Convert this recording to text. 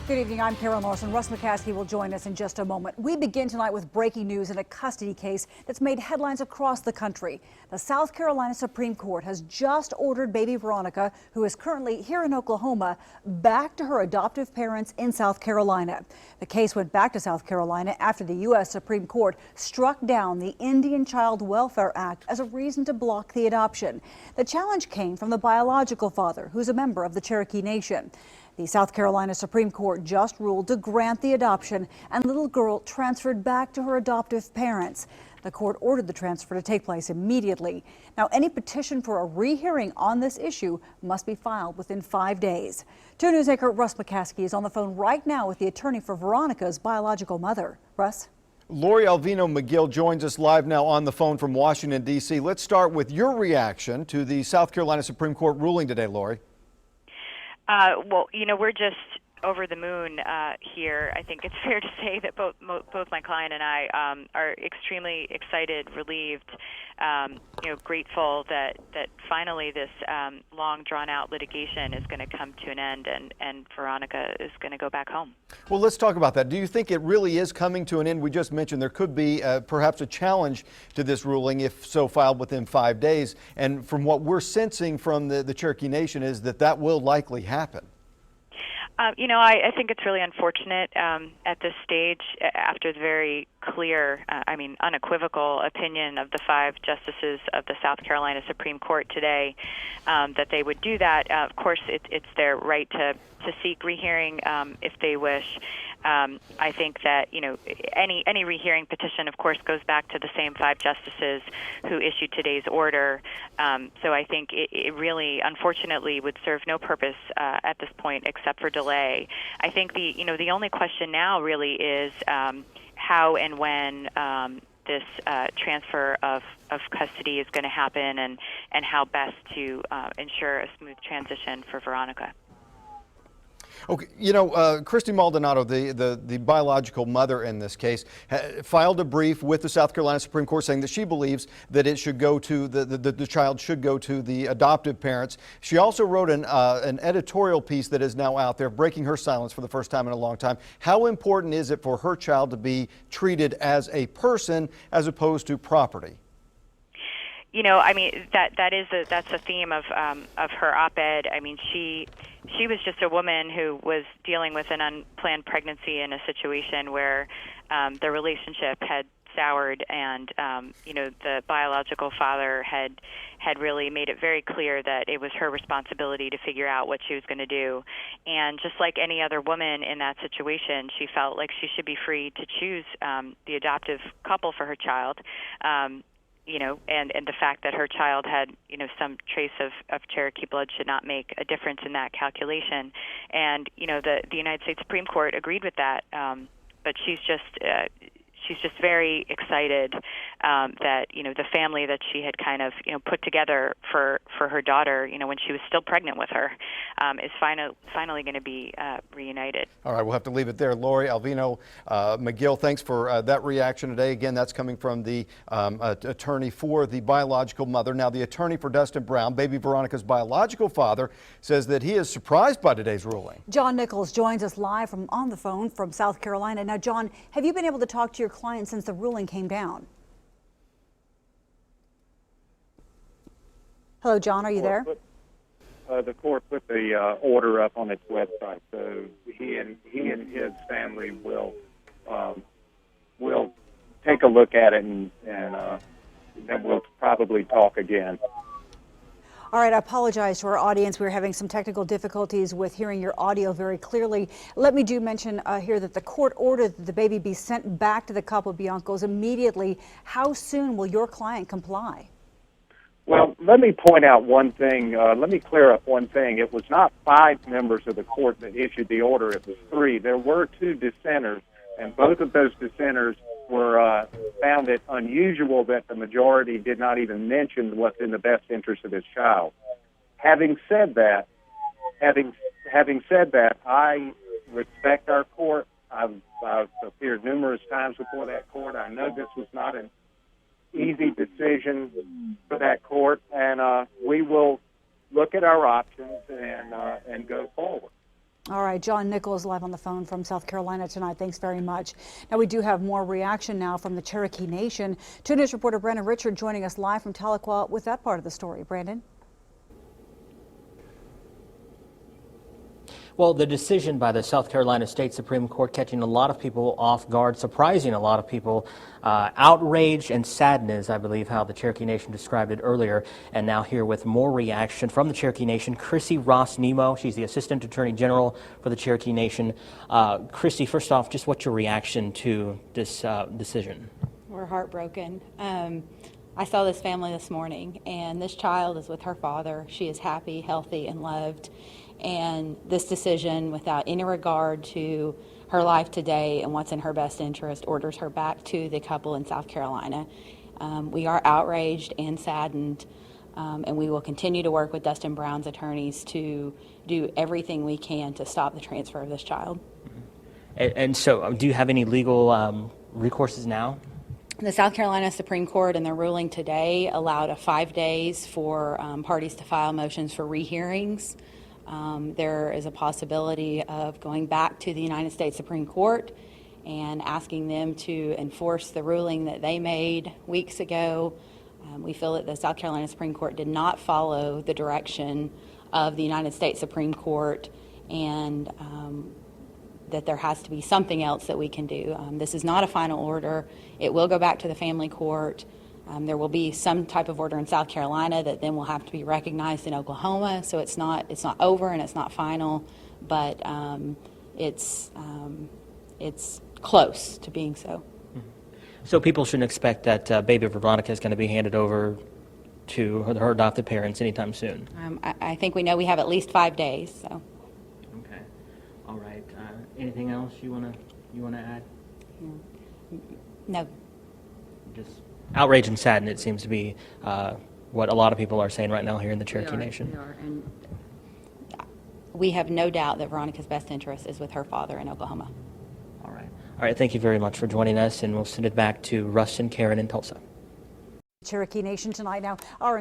Good evening, I'm Karen Larson. Russ McCaskey will join us in just a moment. We begin tonight with breaking news in a custody case that's made headlines across the country. The South Carolina Supreme Court has just ordered baby Veronica, who is currently here in Oklahoma, back to her adoptive parents in South Carolina. The case went back to South Carolina after the U.S. Supreme Court struck down the Indian Child Welfare Act as a reason to block the adoption. The challenge came from the biological father, who's a member of the Cherokee Nation. The South Carolina Supreme Court just ruled to grant the adoption, and the little girl transferred back to her adoptive parents. The court ordered the transfer to take place immediately. Now, any petition for a rehearing on this issue must be filed within 5 days. 2 News anchor Russ McCaskey is on the phone right now with the attorney for Veronica's biological mother. Russ? Lori Alvino McGill joins us live now on the phone from Washington, D.C. Let's start with your reaction to the South Carolina Supreme Court ruling today, Lori. Well, we're just over the moon here. I think it's fair to say that both my client and I are extremely excited, relieved, grateful that finally this long drawn-out litigation is going to come to an end, and Veronica is going to go back home. Well, let's talk about that. Do you think it really is coming to an end? We just mentioned there could be perhaps a challenge to this ruling, if so filed within 5 days. And from what we're sensing from the Cherokee Nation is that will likely happen. I think it's really unfortunate at this stage, after the very clear, unequivocal opinion of the 5 justices of the South Carolina Supreme Court today, that they would do that. Of course, it's their right to seek rehearing if they wish. I think that any rehearing petition, of course, goes back to the same 5 justices who issued today's order. So I think it really, unfortunately, would serve no purpose at this point except for delay. I think the only question now really is how and when this transfer of custody is going to happen, and how best to ensure a smooth transition for Veronica. Okay, Christy Maldonado, the biological mother in this case, filed a brief with the South Carolina Supreme Court saying that she believes that it should go to the child should go to the adoptive parents. She also wrote an editorial piece that is now out there, breaking her silence for the first time in a long time. How important is it for her child to be treated as a person as opposed to property? That's a theme of her op-ed. She was just a woman who was dealing with an unplanned pregnancy in a situation where the relationship had soured, and the biological father had really made it very clear that it was her responsibility to figure out what she was going to do. And just like any other woman in that situation, she felt like she should be free to choose the adoptive couple for her child. And the fact that her child had, some trace of Cherokee blood should not make a difference in that calculation. And, the United States Supreme Court agreed with that. But she's just very excited that, the family that she had kind of, put together for her daughter, when she was still pregnant with her, is finally going to be reunited. All right, we'll have to leave it there. Lori Alvino McGill, thanks for that reaction today. Again, that's coming from the attorney for the biological mother. Now, the attorney for Dustin Brown, baby Veronica's biological father, says that he is surprised by today's ruling. John Nichols joins us live on the phone from South Carolina. Now, John, have you been able to talk to your client since the ruling came down? Hello, John, are you there? The court put the order up on its website, so he and his family will take a look at it, and then we'll probably talk again. All right, I apologize to our audience. We're having some technical difficulties with hearing your audio very clearly. Let me mention here that the court ordered that the baby be sent back to the Capobiancos immediately. How soon will your client comply? Well, let me point out one thing. Let me clear up one thing. It was not 5 members of the court that issued the order. It was 3. There were 2 dissenters, and both of those dissenters found it unusual that the majority did not even mention what's in the best interest of his child. Having said that, I respect our court. I've appeared numerous times before that court. I know this was not an easy decision for that court, and we will look at our options and go forward. All right, John Nichols live on the phone from South Carolina tonight. Thanks very much. Now, we do have more reaction now from the Cherokee Nation. 2 News reporter Brandon Richard joining us live from Tahlequah with that part of the story. Brandon? Well, the decision by the South Carolina State Supreme Court catching a lot of people off guard, surprising a lot of people, outraged and sadness, I believe how the Cherokee Nation described it earlier. And now here with more reaction from the Cherokee Nation, Chrissy Ross-Nemo. She's the Assistant Attorney General for the Cherokee Nation. Chrissy, first off, just what's your reaction to this decision? We're heartbroken. I saw this family this morning, and this child is with her father. She is happy, healthy, and loved. And this decision, without any regard to her life today and what's in her best interest, orders her back to the couple in South Carolina. We are outraged and saddened, and we will continue to work with Dustin Brown's attorneys to do everything we can to stop the transfer of this child. And so, do you have any legal recourses now? The South Carolina Supreme Court, in their ruling today, allowed 5 days for parties to file motions for rehearings. There is a possibility of going back to the United States Supreme Court and asking them to enforce the ruling that they made weeks ago. We feel that the South Carolina Supreme Court did not follow the direction of the United States Supreme Court, and that there has to be something else that we can do. This is not a final order. It will go back to the family court. There will be some type of order in South Carolina that then will have to be recognized in Oklahoma. So it's not over and it's not final, but it's close to being so. So people shouldn't expect that baby Veronica is going to be handed over to her adopted parents anytime soon. I think we know we have at least 5 days. So. Okay. All right. Anything else you wanna add? No. Just outrage and sadness, it seems to be what a lot of people are saying right now here in the Cherokee Nation. We are, and we have no doubt that Veronica's best interest is with her father in Oklahoma. All right. Thank you very much for joining us, and we'll send it back to Russ and Karen in Tulsa. Cherokee Nation tonight. Now, our